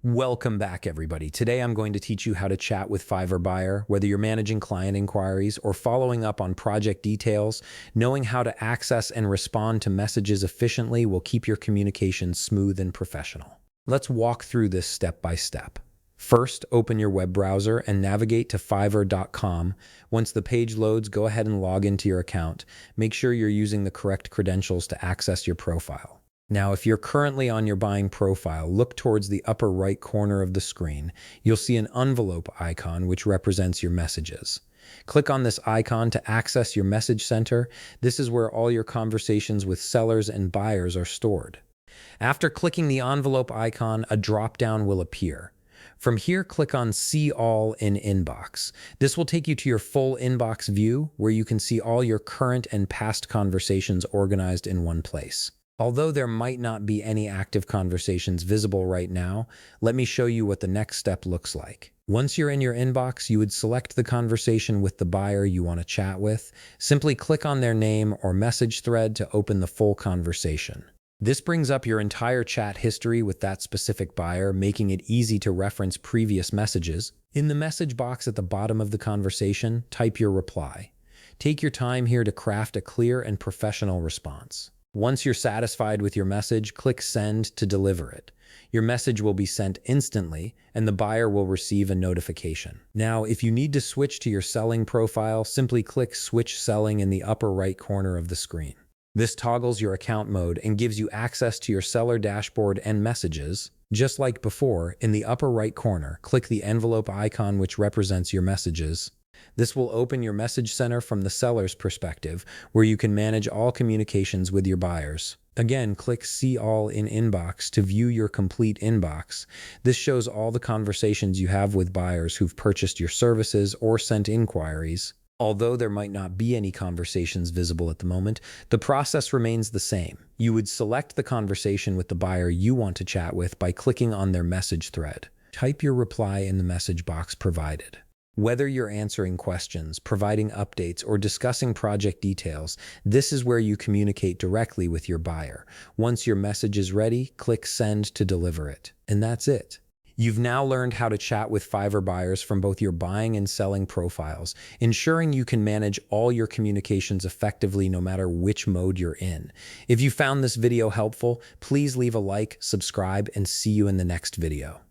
Welcome back, everybody. Today I'm going to teach you how to chat with Fiverr buyer. Whether you're managing client inquiries or following up on project details, knowing how to access and respond to messages efficiently will keep your communication smooth and professional. Let's walk through this step by step. First, open your web browser and navigate to fiverr.com. Once the page loads, go ahead and log into your account. Make sure you're using the correct credentials to access your profile. Now, if you're currently on your buying profile, look towards the upper right corner of the screen. You'll see an envelope icon which represents your messages. Click on this icon to access your message center. This is where all your conversations with sellers and buyers are stored. After clicking the envelope icon, a drop-down will appear. From here, click on See All in Inbox. This will take you to your full inbox view, where you can see all your current and past conversations organized in one place. Although there might not be any active conversations visible right now, let me show you what the next step looks like. Once you're in your inbox, you would select the conversation with the buyer you want to chat with. Simply click on their name or message thread to open the full conversation. This brings up your entire chat history with that specific buyer, making it easy to reference previous messages. In the message box at the bottom of the conversation, type your reply. Take your time here to craft a clear and professional response. Once you're satisfied with your message, click Send to deliver it. Your message will be sent instantly, and the buyer will receive a notification. Now, if you need to switch to your selling profile, simply click Switch Selling in the upper right corner of the screen. This toggles your account mode and gives you access to your seller dashboard and messages. Just like before, in the upper right corner, click the envelope icon which represents your messages. This will open your message center from the seller's perspective, where you can manage all communications with your buyers. Again, click See All in Inbox to view your complete inbox. This shows all the conversations you have with buyers who've purchased your services or sent inquiries. Although there might not be any conversations visible at the moment, the process remains the same. You would select the conversation with the buyer you want to chat with by clicking on their message thread. Type your reply in the message box provided. Whether you're answering questions, providing updates, or discussing project details, this is where you communicate directly with your buyer. Once your message is ready, click Send to deliver it. And that's it. You've now learned how to chat with Fiverr buyers from both your buying and selling profiles, ensuring you can manage all your communications effectively no matter which mode you're in. If you found this video helpful, please leave a like, subscribe, and see you in the next video.